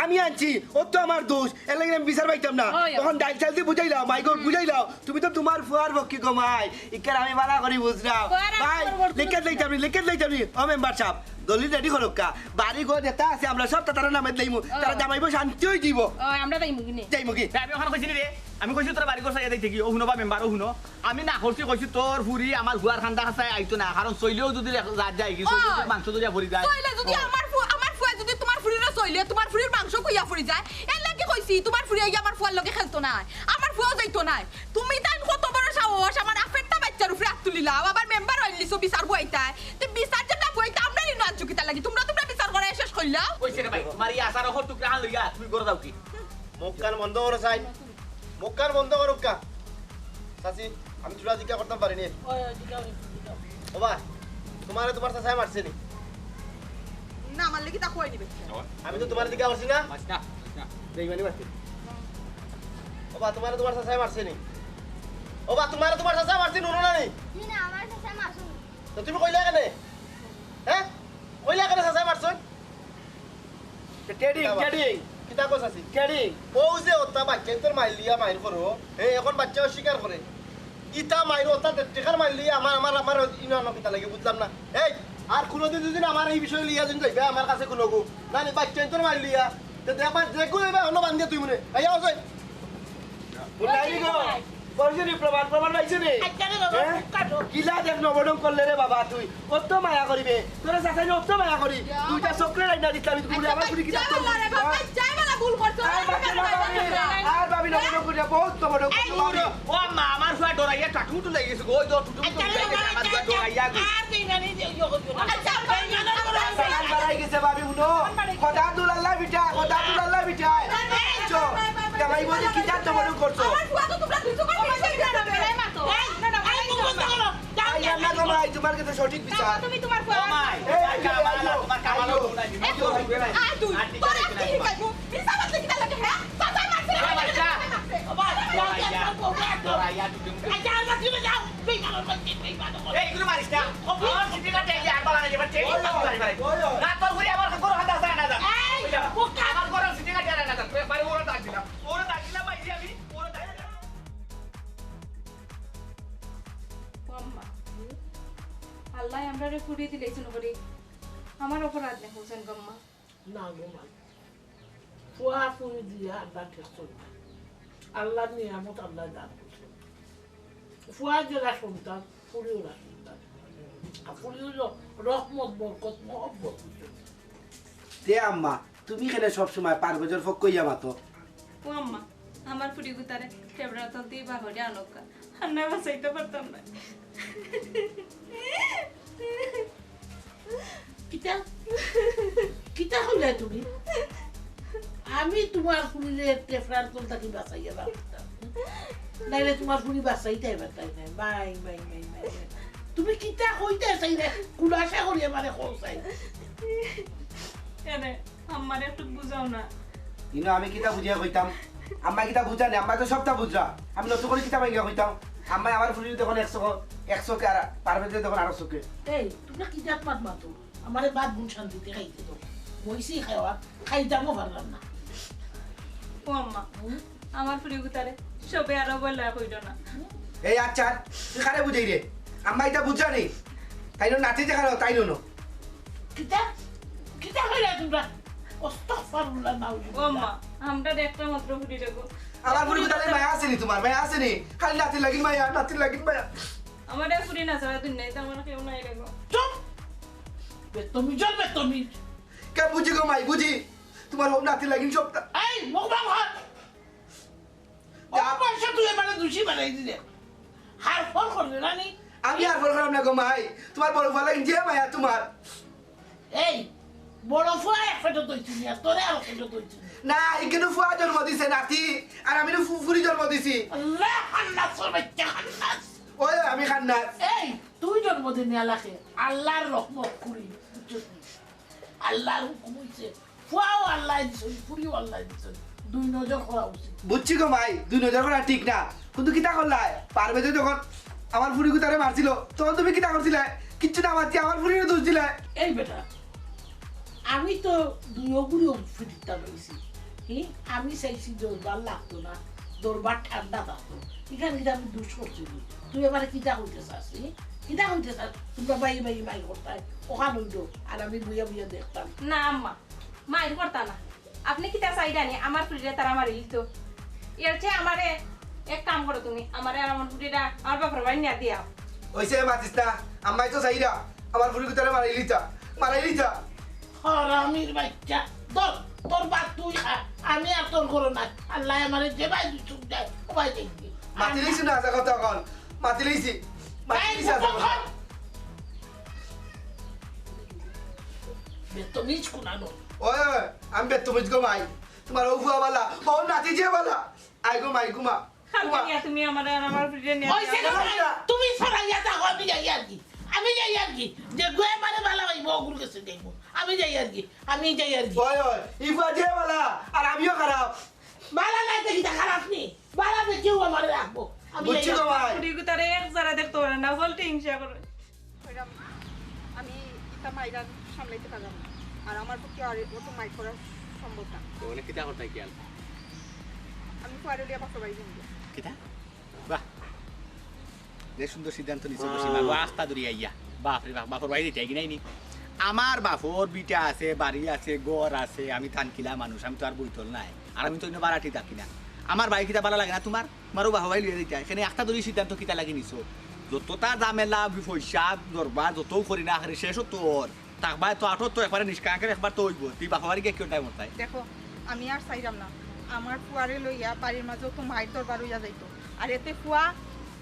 আমি আনছি ও তো আমার দোষ এর লাগে আমি বিচার পাইতাম না তখন ডাইল চাল দিয়ে বুঝাইলাও মাইক বুঝাইলাও তুমি তো তোমার ফুয়ার পক্ষে কমাই ইকার আমি বালা করি বুঝলাও ভাই লিখে লইতাম ও মেম্বার সাহেব দলিল রেডি করুক কা বাড়ি ঘর যেটা আছে আমরা সব তারা নামে দেইমু তারা জামাইবো শান্তি হই দিব আমরা যাইমু কি আমি ওখানে কইছি রে আমি কইছি তোর বাড়ি করছাই দেই থেকে ও শুনো বা মেম্বারও শুনো আমি না করছি কইছি তোর ফুরি আমার হুয়ার খান্দা খাসাই আইতো না কারণ চইলেও যদি রাত যায় কি মাংস যদি ভরি যায় চইলে যদি আমার ফুয়া যদি তোমার ফুরিরে চইলে তোমার ফুরির মাংস কইয়া ফুরি যায় এর লাগি কইছি তোমার ফুরি আইয়া আমার ফুয়ার লগে খেলতো না আমার ফুয়াও যাইতো না তুমি তাই কত বড় সাহস আমার আফেরটা বাচ্চার উপরে হাত তুলিলাও আবার মেম্বার হইলিছো বিচার বইতায় তে বিচার যেটা বইতা আমরা নি নাচ চুকিতা লাগি তোমরা বিচার করে শেষ কইলাও কইছে রে ভাই তোমার এই আসার ওপর টুকরা হান লইয়া তুমি করে দাও কি মুখ কান বন্ধ করো চাই মুখ কান বন্ধ করো কা চাচি আমি চুলা জিজ্ঞা করতাম পারিনি ও ভাই তোমার চাচাই মারছে নি না আমার লাগি তা কই নিবে আমি তো তোমার জিজ্ঞা করছি না মাছ না বেইমানি মারছে ও ভাই তোমার চাচাই মারছে নি ও ভাই তোমার চাচাই মারছে নুনো না নি না আমার সাথে মাসুম তো তুমি কইলা কেনে হ্যাঁ কইলা কেনে চাচাই মারছন টেডিং কিতা কইছ আছি টেডিং ও যে ওটা বাচ্চা তোর মাইলিয়া মাইর করো এখন বাচ্চা অস্বীকার করে ইটা মাইর ওটা টেকার মাইলিয়া আমার ইনানো কিতা লাগে বুঝলাম না এই আর কোনোদিন যদি আমার এই বিষয় লিয়া যদি যাইবে আমার কাছে কোনো গো না নি বাচ্চা তোর মাইলিয়া তে আমার যে কো এবে অন্য বান্ধিয়া তুই মনে আইয়া আছে বুঝলাই গো পরজনি প্রমাণ পাইছ নি কিলা দেখ নবডম করলে রে বাবা তুই কত মায়া করিবে তোরা চাচাই কত মায়া করি দুইটা চক্রের আইনা দিতাম তুমি আমার পুরি কিতা করবি যাই বলা ভুল করছো আর ভাবি নবডম করিয়া বহুত নবডম করি ও মা আমার ফুয়া ডরাইয়া টাটু টু লাগি গেছে ওই তো টুটু আমার ফুয়া ডরাইয়া গো আর বেইমানি দিও করছো না সালাম বাড়াই গেছে ভাবি শুনো খোদা দুলাল্লাহ বিটা চো জামাই বলি কিতা নবডম করছো আমার ফুয়া তো তোমরা দুইছো করে তোমার কাছে সঠিক বিচার তুমি তোমার ফুয়া তোমার কামালো নাই আয় তুই তোর একটি হিকাইবো মিসাবাত লাগি লাগে হ্যাঁ চাচা মারছে ডরাইয়া টুটু আচ্ছা আমরা কি যাও বেইমানের মধ্যে বেইমান এই গুলো মারিস না আমার সিটিটা টেকে আর বালা যাবে টেকে না তোর ঘুরে আমার গরু হাতে আসে না যা এই আমার গরু সিটিটা টেকে না যা বাড়ি ওরা ডাক দিলাম ভাই আমি ওরা ডাক দিলাম আম্মা আল্লাহ আমরা রে ফুরিয়ে দিলেছেন করে আমার অপরাধ নেই হোসেন গম্মা না গো মাই ফুয়া ফুরি দিয়া আল্লাহ ঠেকছো আল্লাহ নিয়ামত আল্লাহ দান করছে ফুয়া যেটা সন্তান ফুরিও না সন্তান আর ফুরিও রহমত বরকত মহব্বত দে আম্মা তুমি কেনে সব সময় পারভেজর ফক কইয়া মাতো ও আম্মা আমার ফুরি গুতারে টেবরা তো দি বাহরে আনকা আর না বাসাইতে পারতাম না কিতা হইলে তুমি আমি তোমার ফুরিলে টেফরার কোনটা কি বাঁচাইয়া রাখতাম নাইলে তোমার ফুরি বাঁচাইতে বাতাই নাই বাই তুমি কিতা কইতে চাই রে কুলাশা করি আমারে খোসাই এনে আমারে একটু বুঝাও না ইনো আমি কিতা বুঝিয়া কইতাম আম্মা কিতা বুঝানি আম্মা তো সবটা বুঝরা আমি নতুন করে কিতা ভাঙ্গিয়া কইতাম আম্মা আমার ফুরি দেখুন 100 কে আর পারভেজর দেখুন 200 কে এই তোমরা কিতা মাত মাতো আমারে বাদ গুণ শান্তিতে খাইতে দাও বইসি খাওয়া খাইতামও পারলাম না ও আম্মা আমার ফুরি গুতারে সবে আরো বলা কইল না এই আচ্ছা তুই কারে বুঝাই রে আম্মা এটা বুঝানি তাই নাতি দেখালো তাই নো কিতা হইলা তোমরা আস্তাগফিরুল্লাহ ও নাউজুবিল্লাহ আম্মা আমরা একটা মাত্র ফুরি রেগো আমার ফুরি তাহলে মায়া আসেনি তোমার মায়া আসেনি খালি নাতি লাগিন মায়া আমার ফুরি না ছাড়া তুই নাই তো আমার কেউ নাই রেগো চুপ বেতমি কে বুঝি গো মাই বুঝি তোমার হোম নাতি লাগিন সবটা এই মুখ ভাঙ হাত পয়সা তুই মানে দুষি বানাই দিলে হার ফল করবে না নি আমি আর বল করাম না গো মাই তোমার বড় ভালো যে মায়া তোমার এই বড় ফুয়া এক ফেটো দইছি না তোরে আর ফেটো দইছি না এখানে ফুয়া জন্ম দিছে নাতি আর আমি তো ফুফুরি জন্ম দিছি আল্লাহ খান্নাস বাচ্চা খান্নাস ওই আমি খান্নাস এই তুই জন্মদিন এলাকে আল্লাহর রহমত করি আল্লাহর হুকুম হইছে ফুয়াও আল্লাহ দিছেন ফুরিও আল্লাহ দিছেন দুই নজর করা উচিত বুঝছি গো মাই 2 নজর করা ঠিক না কিন্তু কিতা করলাই পারবে যে যখন আমার ফুরি কুতারে মারছিল তখন তুমি কিতা করছিলে কিচ্ছু না মারছি আমার ফুরিরে দোষ দিলে এই বেটা আমি তো দুই অগুড়ি ফিরিতা পেয়েছি আমি চাইছি দরবার লাগতো না দরবার ঠান্ডা থাকতো এখানে আমি দুষ করছি তুই এবারে কিতা হইতে চাস কিতা হইতে চাস তোমরা বাই করতাম ওখান হইতো আর আমি বুয়া বুয়া দেখতাম না আম্মা মায়ের করতা না আপনি কিতা চাইডানি আমার ফুরিরে তারা মারি লিত এর চেয়ে আমারে এক কাম করো তুমি আমারে আর আমার ফুরিরা আমার বাপের বাড়ি নিয়ে দিয়া ওইসে মাতিস না আম্মাই তো চাইরা আমার ফুরি কুতারে মারাই লিতা হারামির বাচ্চা তোর বাপ তুই খা আমি আর তোর করো না আল্লাহ আমার যে ভাই দুচুক দেয় ও ভাই দেখবি মাতি লিছি না আসা কথা কল মাতি লিছি বেতনিজ কুনানো ওই আমি বেত তুমি গো মাই তোমার ও ফুয়া বালা ও নাতি যে বালা আই গো মাই গুমা খালকে নিয়া তুমি আমারে আর আমার ফুরিরে নিয়ে ওই সে তুমি সরাইয়া থাকো আমি যাই আর কি যে গোয়ে মানে ভালো ভাই বগুর কাছে দেখবো আমি যাই আর কি ওই ওই ইফা যে বালা আর আমিও খারাপ ভালো নাই দেখি তা খারাপ নি ভালো দেখেও আমার রাখবো আমি বুঝছি গো মাই ফুরি তারে এক জারা দেখতে পারে না বলতে হিংসা করে আমি ইতা মাইরান সামলাইতে পারলাম না আর আমার পক্ষে আর অত মাইক করা সম্ভব না ওনে কিতা করতাই কি আমি ফুয়ারুলিয়া বাপের বাড়ি যাবো কিতা বাহ যে সুন্দর সিদ্ধান্ত নিছো বসিমা গো আস্তা ধরি আইয়া বাপ রে বাপ বাপর বাড়ি দিতে কি নাই আমার বাপর বিটা আছে বাড়ি আছে ঘর আছে আমি থানকিলা মানুষ আমি তো আর বইতল নাই আর আমি তো ইনো বাড়াটি থাকি না আমার বাড়ি কিতা ভালো লাগে না তোমারও বাপর বাড়ি লিয়ে দিতে এখানে একটা ধরি সিদ্ধান্ত কিতা লাগি নিছো যতটা ঝামেলা পয়সা দরবা যত করি না আখরি শেষ তোর থাকবা তো আঠর তো একবারে নিষ্কাঙ্কের একবার তো হইব তুই বাপর বাড়ি গিয়ে কেউ টাইম তাই দেখো আমি আর চাইলাম না আমার ফুয়ারে লইয়া বাড়ির মাঝে তো মায়ের দরবার হইয়া যাইতো আর এতে ফুয়া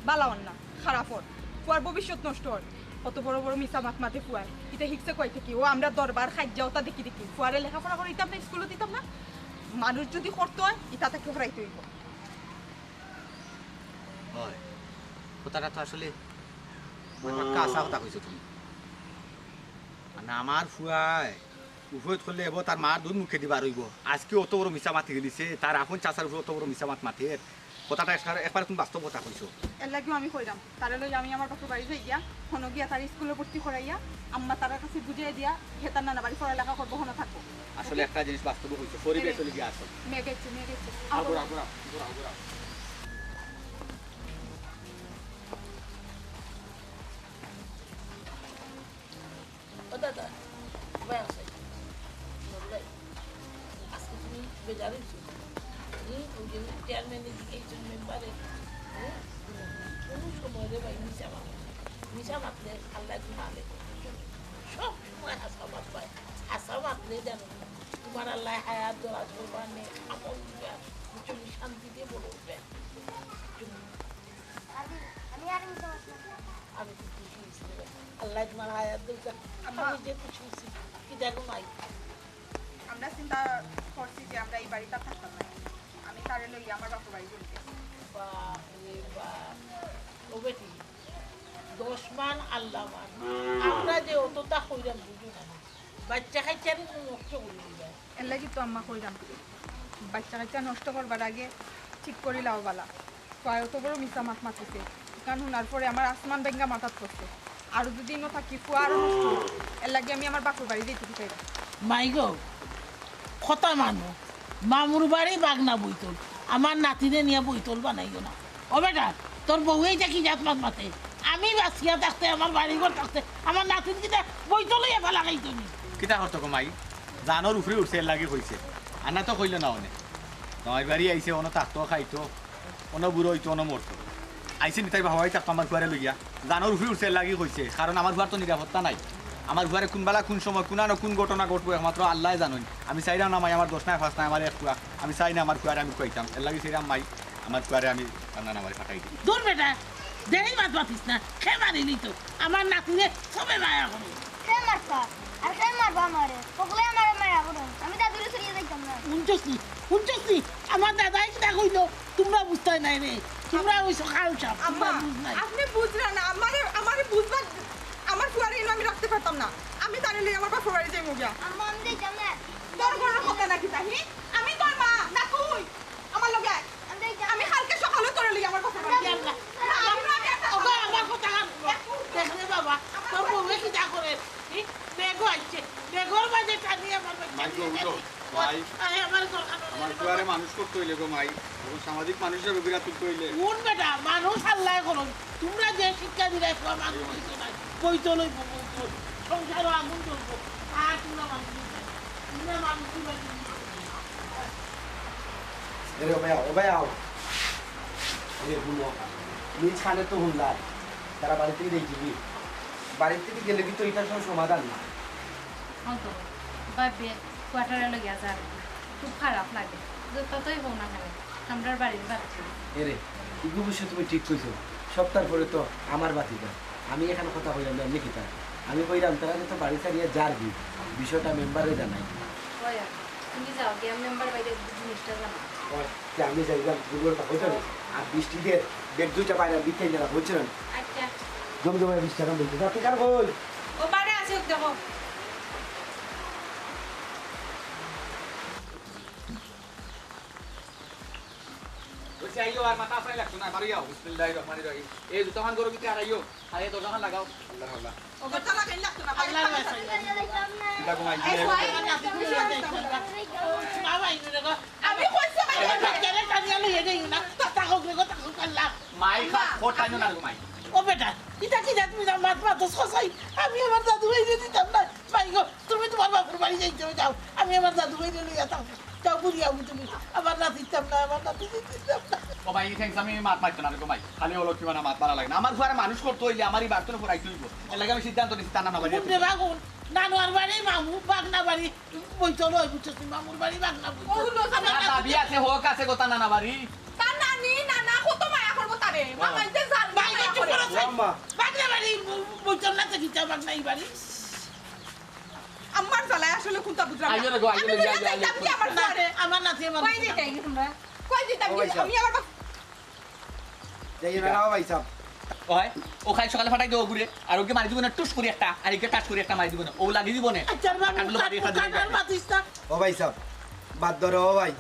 বালাওয়ান না খারাপ হন ফুয়ার ভবিষ্যৎ নষ্ট হন কত বড় বড় মিশা মাত মাতে ফুয়ার এটা হিকসে কই থাকি ও আমরা দরবার খাইজাওতা দেখি ফুয়ারে লেখাপড়া করে দিতাম না স্কুলে দিতাম না মানুষ যদি করতে হয় ইটা তাকে হরাইতে হইব হয় কথাটা তো আসলে কাঁচা কথা কইছো তুমি না আমার ফুয়ায় উভয় করলে এব তার মার দুধ মুখে দিবার রইব আজকে অত বড় মিশা মাতি গেলিছে তার এখন চাষার উপর অত বড় মিশা মাত মাতের কথাটা একবার তুমি বাস্তব কথা কইছো এর লাগেও আমি কইলাম তারে লই আমি আমার বাপের বাড়ি যাই গিয়া হনো গিয়া তার স্কুলে ভর্তি করাইয়া আম্মা তার কাছে বুঝিয়ে দিয়া হেতার নানা বাড়ি পড়ালেখা করবো হনো থাকবো আসলে একটা জিনিস বাস্তব হইছে পরিবেশ চলে গিয়ে আসো মেয়ে গেছে আগোরা আগোরা আগোরা আগোরা ও দাদা ভাই আছে আজকে তুমি বেজারিছো ওই যে চেয়ারম্যানের দিকে একজন মেম্বারে কোনো সময় রে ভাই মিশা মাতলে আল্লাহ ঘুমালে সব সময় হাসামাত পায় হাসামাতলে জানো তোমার আল্লাহ হায়াত দরাজ করবানে আমল দিবে তুমি শান্তিতে বলে উঠবে আমি তো খুশি হয়েছি আল্লাহ তোমার হায়াত দিবে আমি যে খুশি হয়েছি কি দেখো মাই আমরা চিন্তা করছি যে আমরা এই বাড়িটা থাকতাম না আমি তারে লই আমার বাপের বাড়ি বলতে ও বেটি 10 মান আল্লাহ মান আমরা যে অতটা কইরাম বুঝি না বাচ্চা খাইছারি নষ্ট করে দিবা এর লাগি তো আম্মা কইরাম বাচ্চা কাচ্চা নষ্ট করবার আগে ঠিক করি লাও বালা কয় অত বড় মিশা মাত মাতিছে কারণ শোনার পরে আমার আসমান বেঙ্গা মাথাত করছে আরো দুদিনও থাকি ফুয়া আরো নষ্ট এর লাগি আমি আমার বাপের বাড়ি যেতে চাইলাম মাই গো কথা মানো মামুর বাড়ি বাগনা বইতল আমার নাতিনে নিয়ে বইতল বানাইও না ও বেটা তোর বউই দেখি জাত মাত মাতে আমি বাসিয়া থাকতে আমার বাড়ি ঘর থাকতে আমার নাতিন কিটা বইতলই এফা লাগাই তুমি কিতা করতো কমাই জানোর উপরে উঠছে লাগে হয়েছে আনা তো কইল না অনে নয় বাড়ি আইছে অন থাকতো খাইতো অন বুড়ো হইতো অন মরতো আইসে নিতাই ভাবাই থাকতো আমার ঘরে লইয়া জানোর উপরে উঠছে লাগে হয়েছে কারণ আমার ঘর তো নিরাপত্তা নাই আমার ঘরে কোনবেলা কোন সময় কোন ঘটনা ঘটবো একমাত্র আল্লাহ জানুন আমি চাইলাম না মাই আমার দোষ নাই ফার্স্ট নাই আমার এক কুয়া আমি চাই না আমার কুয়ারে আমি কইতাম এর লাগে সেইরাম মাই আমার কুয়ারে আমি কান্না নামারে ফাটাই দিই দূর বেটা দেরি মাত পাতিস না খে মারিলি তো আমার নাতিরে সবে মায়া করো কে মারছা আর কে মারবা আমারে পকলে আমারে মারা করো আমি দাদুরে সরিয়ে যাইতাম না শুনছসনি আমার দাদাই কিটা কইলো তোমরা বুঝতে নাই রে তোমরা ওই সকাল চাপ আম্মা আপনি বুঝলেন না আমারে বুঝবা আমার ফুয়ারে আমি রাখতে পারতাম না আমি তারে লই আমার বাপের বাড়ি যাইমু গিয়া আম্মা আমি যাইতাম না তোর কোনো কথা নাকি তাহি আমি তোর মা না তুই আমার লগে আয়। আমি যাইতাম আমি কালকে সকালে তোরে লই আমার বাপের বাড়ি আল্লাহ আমি না একটা ওগো আমার কথা দেখলে বাবা তোর বউয়ে কিটা করে বেগো আইছে বেগর মাঝে টানি আমার আয় আমার দরকার আমার ফুয়ারে মানুষ করতে হইলে গো মাই এখন সামাজিক মানুষের অভিজ্ঞতা তুলতে হইলে কোন বেটা মানুষ আল্লাহ করো তোমরা যে শিক্ষা দিলে মানুষ হইতো না বইতো লইব বইতো সংসারও আগুন চলবো আর তোমরা মানুষ এরে ও ভাই আও এরে বুনো নিজ খানে তো হুমলাই তারা বাড়ি থেকে দেখবি বাড়ি থেকে গেলে কি তো এটার কোনো সমাধান না হতো ভাববে কোয়ার্টারে লগে যাবে খুব খারাপ লাগে যতই হোক না কেন আমরার বাড়ির বাচ্চা এরে ইগু বিষয় তুমি ঠিক কইছো সপ্তাহ পরে তো আমার বাতিটা আমি এখানে কথা কইলাম না এমনি কিতা আমি কইলাম তারা তো বাড়ি ছাড়িয়ে যারবি বিষয়টা মেম্বারে জানাই ওই আর তুমি যাও গিয়ে মেম্বার বাইরে জিনিসটা জানো যে আমি যাইলাম দুপুরটা হইতো না আর বৃষ্টি দিয়ে দেড় দুইটা বাইরে বিকাই না বুঝছেন আচ্ছা জমি জমে বৃষ্টি এখন বলছে যাতে কার কই ও বাড়ি আছে দেখো বসে আইও আর মাথা ফ্রাই লাগছো না মারিও বিসমিল্লাহির রহমানির রহিম এই দুটামান গরু কিতে আর আইও আর এই দরজাখান লাগাও আল্লাহ আল্লাহ ও কথা লাগাই লাগতো না আল্লাহর বাসায় যাইতাম না কিটা ঘুমাই এই দিলে ফুয়াই বাবা ইনুরে গো আমি কইছি ভাই কেন টানিয়া লইয়ে দেই না তাকো গো তাকো আল্লাহ মাই খা কোটাইনো না ঘুমাই ও বেটা এটা কি তুমি না মাত মাত সসাই আমি আমার দাদু ভাই দিতাম না ভাই গো তুমি তোমার বাপুর বাড়ি যাইতে যাও আমি আমার দাদু ভাই লইয়া যাও যাও বুড়িয়া তুমি আমার নাতি দিতাম না আমার নাতি দিতাম না ও ভাই থ্যাঙ্কস আমি মাত মারতো না ঘুমাই খালি হলো কি মানে মাত মারা লাগে না আমার ফুয়ারে মানুষ করতে হইলে আমারই বাড়তো পুরাই তুইব এর লাগে আমি সিদ্ধান্ত নিছি তা না বাড়ি বুঝতে বাগুন নানুয়ার বাড়ি মামু বাগনা বাড়ি বইতো লই বুঝছিস মামুর বাড়ি বাগনা বইতো দাবি আছে হোক আছে গোতা না বাড়ি তার নানি নানা কত মায়া করবো তারে মামাই যে জান ভাই একটু করে আম্মা বাগনা বাড়ি বইতো না তো কিতা বাগনা এই বাড়ি আমার জ্বালায় আসলে কোনটা বুঝলাম আইও রে গো আইও রে আইও আমি আমার ফুয়ারে আমার নাতি আমার কই দিতে কি তোমরা কই দিতাম কি? আমি আমার বাপ যাই না ভাই সাহেব ওই ও খাই সকালে ফাটাই দেবো ঘুরে আর ওকে মারি দিব না টুস করে একটা আর একে টাচ করে একটা মারি দিব না ও লাগি দিব না আচ্ছা টাকাগুলো বাড়ি একটা দিবে কাটার মাতিস না ও ভাই সাহেব বাদ ধরো ও ভাই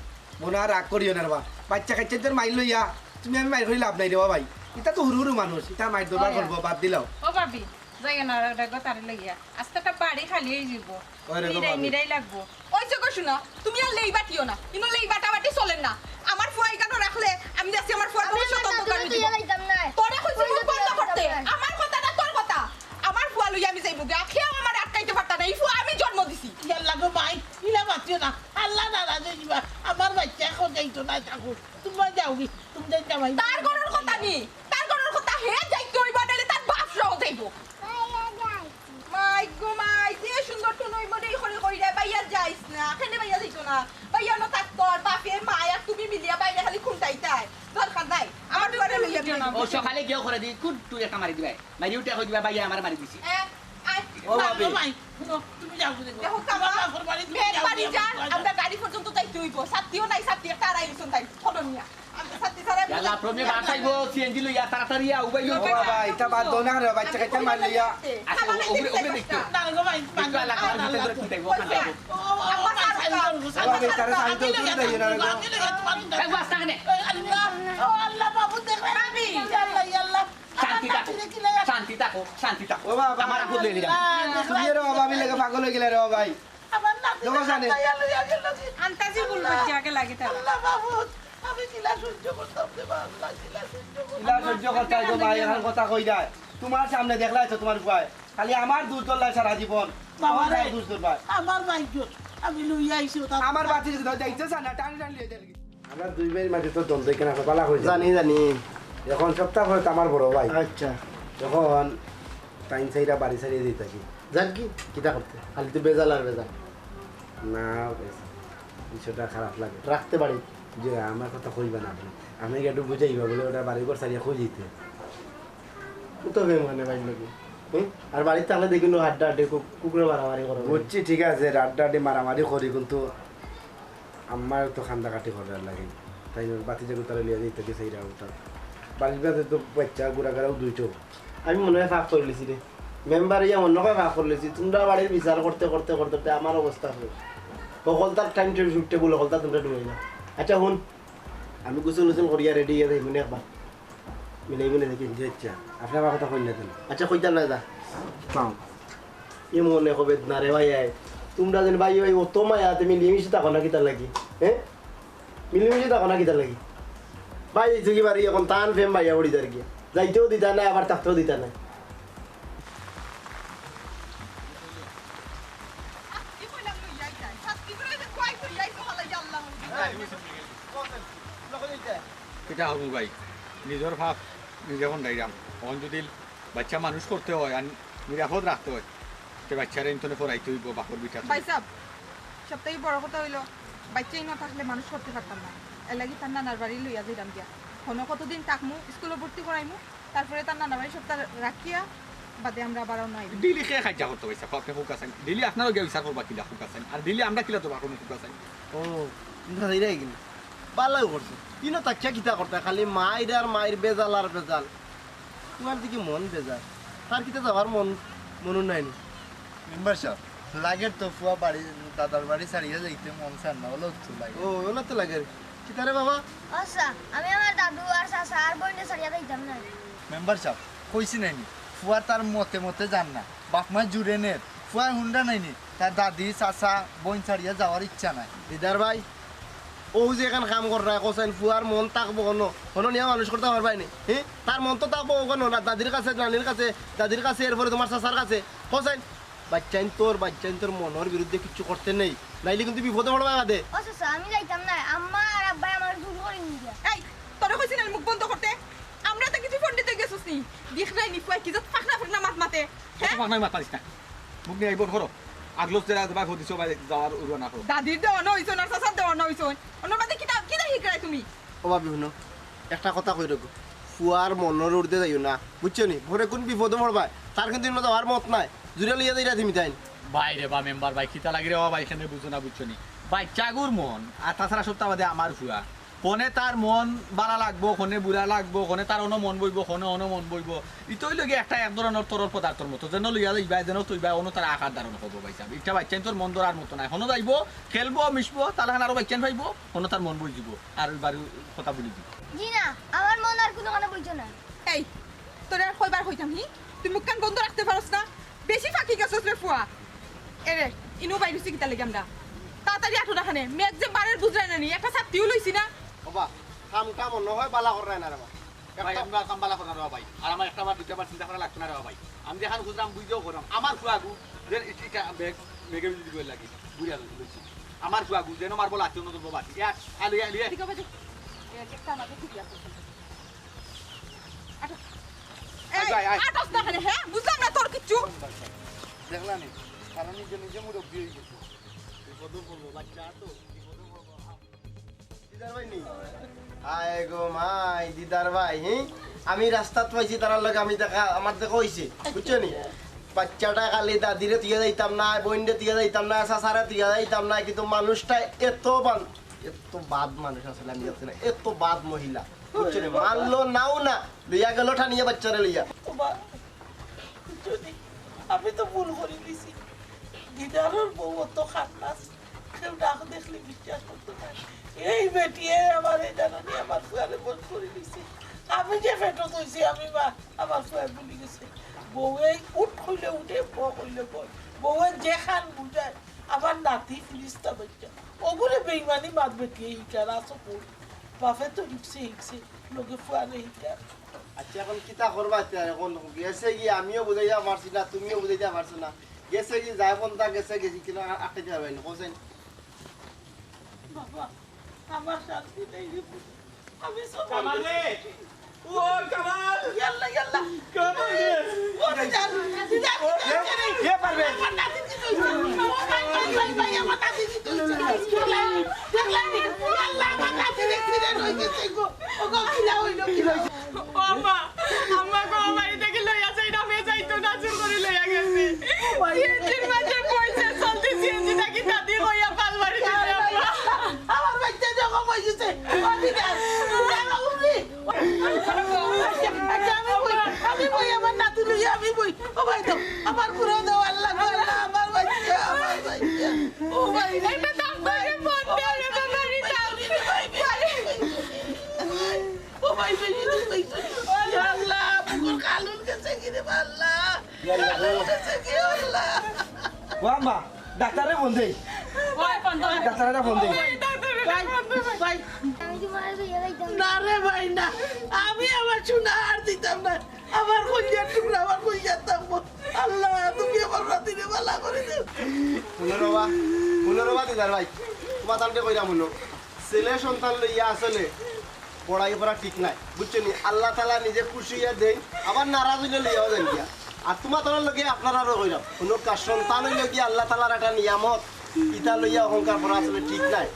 মনে আর রাগ করিও না রে বা বাচ্চা কাচ্চা তোর মাইল লইয়া তুমি আমি মাইর হই লাভ নাই রে ভাই এটা তো হুরু হুরু মানুষ এটা মাইর দরবার করবো বাদ দিলাও ও ভাবি যাই না দেখো তারে লইয়া আজকে একটা বাড়ি খালি হয়ে যাব ওরে গো নিরাই ভাবি। নিরাই লাগবো ওই যে কো শুনো তুমি আর লেই বাটিও না কিন্তু লেই বাটাবাটি চলেন না আমার ফুয়াই কেন রাখলে আমি দেখছি আমার ফুয়ার আমি ভবিষ্যৎ আমার অন্ধকার দাদুরে দিব তুইয়া যাইতাম না তোরে কইছি মুখ বন্ধ করতে আমার কথা না তোর কথা আমার ফুয়া লইয়া আমি যাইবো গা খেয়ে আমার আটকাইতে পারতা না এই ফুয়া আমি জন্ম দিছি ইয়াল্লা গো মাই ইলা বাতিও না আল্লাহ নারাজ হয়ে যাবা আমার বাচ্চা এখন যাইতো না থাকো তোমরা যাও কি তুমি যাই যাবাই তার গরুর কথা নি তার গরুর কথা হে যাইতে হইব নালে তার বাপ সহ যাইবো মাই গো মাই যে সুন্দর তো নই মনে করে কই রে বাইয়া যাইস না কেনে বাইয়া যাইতো না বাইয়া না তাক তোর বাপের মায়া তুমি মিলিয়া বাইরে খালি খুনটাইতাই দরকার নাই আমার দুয়ারে লইয়া দিও না ও সকালে গিয়ে করে দি কুট তুই একটা মারি দিবে মারি উঠে হই দিবে ভাই আমার মারি দিছি ও ভাবি মাই তুমি যাও কি দেখো দেখো আমার কামা বাপের বাড়ি তুমি মেয়ের যাও বাড়ি যান আমরা গাড়ি পর্যন্ত যাইতে হইব সাথীও নাই সাথী একটা আড়াই শুন তাই ফটো নিয়া আমরা সাথী ছাড়া ইয়ালা প্রমে বাসাইবো সিএনজি লইয়া তাড়াতাড়ি উবাইলো ও বাবা এটা বাদ দাও না রে বাচ্চা কাচ্চা মাইর লইয়া আসে ওগুলো দেখতো না গো মাই একটু আলাদা করে ভিতরে ধরে খুঁটাইবো খান্দাইবো আমার সাইড ও ভাবি তারা সাইড তো তুই দেই না রে গো এক বাস টাকা নে আল্লাহ ও আল্লাহ বাবু দেখবে আমি আল্লাহ আল্লাহ শান্তি থাকো শান্তি থাকো ও বাবা আমার আপু লই দিলাম তুমি রে বাবা আমি লাগে পাগল হয়ে গেলে রে ভাই আমার নাতি দেখো জানে আন্তাজি বলবো জায়গা লাগে তার আল্লাহ বাবু আমি কিলা সহ্য করতাম রে আল্লাহ কিলা সহ্য করতাম ইলা সহ্য করতে গো ভাই এখন কথা কই যায় তোমার সামনে দেখলাই তো তোমার ভাই খালি আমার দূর দল্লাই সারা জীবন বাবা রে দূর দূর ভাই আমার ভাগ্য আমি লইয়া আইছি ওটা আমার বাতি যাইতেছ না টানি টানি লিয়ে যাবে আমরা দুই ভাইয়ের মাঝে তো দ্বন্দ্ব কেনা পালা হয়েছে জানি জানি এখন সপ্তাহ পরে তো আমার বড় ভাই আচ্ছা যখন টাইম সাইরা বাড়ি সারিয়ে দিই থাকি জান কি কিটা করতে খালি তো বেজাল আর বেজাল না বিষয়টা খারাপ লাগে রাখতে পারি যে আমার কথা কইবা না আপনি আমি একটু বুঝাইবা বলে ওটা বাড়ি ঘর সারিয়া খুঁজিতে তো ফেম মানে ভাই লোকে আর বাড়িতে তাহলে দেখুন হাড্ডা হাড্ডি কুকুরে মারামারি করো বুঝছি ঠিক আছে রাড্ডাডি মারামারি করি কিন্তু আমার তো খান্দা কাটি করার লাগে তাই বাতি যে তারা লিয়ে দিতে গেছে এইটা ওটা বাড়ির বাড়িতে তো বাচ্চা গুড়াগাড়াও দুইটো আমি মনে হয় ফাঁক করে লিছি রে মেম্বার ইয়া অন্য কাজ ফাঁক করে লিছি তোমরা বাড়ির বিচার করতে করতে করতে আমার অবস্থা হলো সকলতার টাইম টেবিল সকলতা তোমরা ডুবে না আচ্ছা শুন আমি গোসল গোসল করিয়া রেডি হয়ে দেখুন একবার মিলাই মিলে দেখি যে ইচ্ছা আপনি আমার কথা কই না দেন আচ্ছা কইতাম না যা পাও এ মনে হবে না রে ভাই তোমরা যেন ভাই ভাই অত মায়া তুমি মিলিমিশে থাকো না কিতার লাগি হ্যাঁ মিলিমিশে থাকো না কিতার লাগি ভাই এই কি বাড়ি এখন টান ফেম ভাইয়া বড়ি তার গিয়া যাইতেও দিতা না আবার থাকতেও দিতা না কি কইলাম লইয়া যাই সাথী করে যে কই কই যাইছো হালাই আল্লাহ এটা হবো ভাই নিজের ভাব নিজে কোন ডাইরাম অন যদি বাচ্চা মানুষ করতে হয় আর নিরাপদ রাখতে হয় সে বাচ্চারা ইন্তনে পড়াইতে হইব বাকর বিটা ভাই সাহেব সবথেকে বড় কথা হইলো বাচ্চাই না থাকলে মানুষ করতে পারতাম না এর লাগি তার নানার বাড়ি লইয়া যাইতাম গিয়া কোনো কতদিন থাকমু স্কুলে ভর্তি করাইমু তারপরে তার নানার বাড়ি সপ্তাহ রাখিয়া বাদে আমরা আবার নাই দিলি খেয়ে খাইজা করতে হইছে আপনি হুক আছেন দিলি আপনারও গিয়ে বিচার করবা কিলা হুক আছেন আর দিলি আমরা কিলা তো বাকর হুক আছেন ও তোমরা যাইরাই কিনা ভালো করছো কিনো তাকিয়া কিতা করতে খালি মায়ের আর মায়ের বেজাল আর বেজাল তোমার দিকে মন বেজাল তার কিতা যাওয়ার মন নাই নি মেম্বার সাহেব লাগের তো ফুয়া বাড়ি দাদার বাড়ি ছাড়িয়ে যাইতে মন চান না হলো তো লাগে ও ওলা তো লাগে কিতা রে বাবা আচ্ছা আমি আমার দাদু আর চাচা আর বোনে ছাড়িয়া যাইতাম না মেম্বার সাহেব কইছি নাইনি ফুয়া তার মতে মতে যান না বাপ মা জুড়ে নের ফুয়া হুন্ডা নাইনি তার দাদি চাচা বোন ছাড়িয়া যাওয়ার ইচ্ছা নাই দিদার ভাই ও যে এখান কাম কর রায় কোসাইন ফুয়ার মন থাকবো কোনো নিয়ে মানুষ করতে পারবাই নি হ্যাঁ তার মন তো থাকবো কোনো না দাদির কাছে নানির কাছে এরপরে তোমার চাচার কাছে কোসাইন বাচ্চাইন তোর মনের বিরুদ্ধে কিছু করতে নেই নাইলে কিন্তু বিপদে পড়বা বাদে ও চাচা আমি যাইতাম না আম্মা আর আব্বাই আমার জোর করে নিয়ে যায় এই তোরা কইছিস না মুখ বন্ধ করতে আমরা তো কিছু পণ্ডিত গেছস নি দেখ নাই নি ফুয়া কি যত ফাকনা মাত মাতে হ্যাঁ তোমাক নাই মাত পারিস না মুখ নিয়ে আইবর করো আগলো তেরা দবা হদিছো ভাই যাওয়ার উড়ো না করো দাদির দেওয়ানো হইছো না চাচার দেওয়ানো হইছো অন্য বাদে কিতা শিখাই তুমি ও বা বিভিন্ন একটা কথা কই রাখো ফুয়ার মনের উড়তে যাইও না বুঝছো নি ভরে কোন বিপদে পড়বা তার কিন্তু ইনো যাওয়ার মত নাই জুড়ে লইয়া যাইরা তুমি তাই বাইরে বা মেম্বার ভাই কিতা লাগি রে বাবা এখানে বুঝো না বুঝছো নি বাচ্চাগুর মন আর তাছাড়া সপ্তাহ বাদে আমার ফুয়া কোনে তার মন বাড়া লাগবো কোনে বুড়া লাগবো কোনে তার অন্য মন বইব কোনে অন্য মন বইব ইতই লগে একটা এক ধরনের তরল পদার্থের মতো যেন লইয়া যাইবা যেন তুইবা অন্য তার আকার ধারণ করবো ভাই সাহেব এটা বাচ্চান তোর মন ধরার মতো নাই হনো যাইব খেলবো মিশবো তাহলে আরো বাচ্চান পাইব হনো তার মন বই দিব আর বাড়ির কথা বলি দিব জি না আমার মন আর কোনো কথা বলছো না এই তোর আর কয়বার হইতাম হি তুই মুখ কান বন্ধ রাখতে পারছ না বেশি ফাঁকি গেছস রে ফুয়া এরে ইনো বাইরুছি কিতা লাগি আমরা তাড়াতাড়ি আঠো রাখানে মেঘ যে বারের বুঝরাই না নি একটা ছাত্রীও লইছি না বাবা কাম মনে হয় বালা করায় না রে বাবা ভাই আমরা কামবালা করা রে ভাই আর আমার একটা বার দুইটা বার চিন্তা করা লাগতো না রে ভাই আমি দেখান খুঁজলাম বুঝতেও করাম আমার ফুয়াগু যে এটা মেঘে বিজলি করে লাগি বুড়িয়া লইছি আমার ফুয়াগু যেন মারবো লাগতো না তো বাবা এক আলি আলি ঠিক আছে একটা আমাকে ঠিক আছে আঠো এই আঠোস না খানে হ্যাঁ বুঝলাম না তোর কিচ্ছু দেখলাম নি কারণ নিজে নিজে মুরব্বী হয়ে গেছে বিপদে পড়বো বাচ্চা তো বিপদে পড়বো দিদার ভাই নি আয় গো মাই দিদার ভাই হ্যাঁ আমি রাস্তাত পাইছি তার লগে আমি দেখা আমার দেখা হইছে বুঝছো নি বাচ্চাটা খালি দাদিরে তুইয়া যাইতাম না বোনরে তুইয়া যাইতাম না চাচারে তুইয়া যাইতাম না কিন্তু মানুষটা এত বাদ মানুষ আসলে আমি জানি না এত বাদ মহিলা বুঝছো নি মানলো নাও না লইয়া গেল ঠানিয়া বাচ্চারে লইয়া আমি তো ভুল করে দিছি দিদারের বউ অত খান্নাস কেউ ডাক দেখলে বিশ্বাস করতে পারে এই বেটিয়ে আমার এই জানানি আমার ফুয়ারে বল করে দিছে আমি যে ফেটত হইছি আমি বা আমার ফুয়া ভুলি গেছে বউয়ে উঠ হইলে উঠে ব হইলে বই বউয়ে যে খান বুঝায় আমার নাতি ফিরিস্তা বাচ্চা ওগুলো বেইমানি মাত বেটিয়ে হিকার আসো পড়ি বাপে তো হিকছে লোকে ফুয়ারে হিকার আচ্ছা এখন কিতা করবা এখন গেছে গিয়ে আমিও বুঝাইয়া পারছি না তুমিও বুঝাইতে পারছো না গেছে কি যায় পন্থা গেছে কিন্তু আটকে যাবে না কোসেন বাবা আমার শান্তি নেই রে আমি সব কামাল রে ও কামাল ইয়াল্লা ইয়াল্লা কামাল রে ও দিদার দিদার কে পারবে আমার নাতি কি কইছে ভাই ভাই আমার নাতি কি কইছে দেখলাম ইয়াল্লা আমার নাতি দেখতে রই গেছে গো ও গো কিলা হইলো কি হইছে আমা আমা গো বাড়ি থেকে লই ভাই দাও আমার পুরো দাও আল্লাহ গো আল্লাহ আমার বাচ্চা ও ভাই এটা দাম করে ফোন দে রে বাবারি দাও ও ভাই বেশি তো কইছো আল্লাহ বুকুর কালুন কাছে গিরে আল্লাহ কালুন কাছে কি আল্লাহ ও আম্মা ডাক্তারে ফোন দেই ওই ফোন দাও ডাক্তারে ফোন দেই ভাই আমি তোমার বিয়ে গাইতাম না রে ভাই না আমি আমার সোনা আর দিতাম না আমার কইয়ার টুকরা আমার কইয়ার থাকবো আল্লাহ তুমি আমার রাতিরে ভালো করে দিও পুনরবা দিদার ভাই তোমার তালতে কইরা মনো ছেলে সন্তান লইয়া আসলে পড়াই পড়া ঠিক নাই বুঝছো নি আল্লাহ তাআলা নিজে খুশি হইয়া দেন আবার নারাজ হইলে লইয়াও দেন গিয়া আর তোমার তার লগে আপনারারও কইরাম কোনো সন্তান হইলে কি আল্লাহ তাআলার একটা নিয়ামত ইটা লইয়া অহংকার করা আসলে ঠিক নাই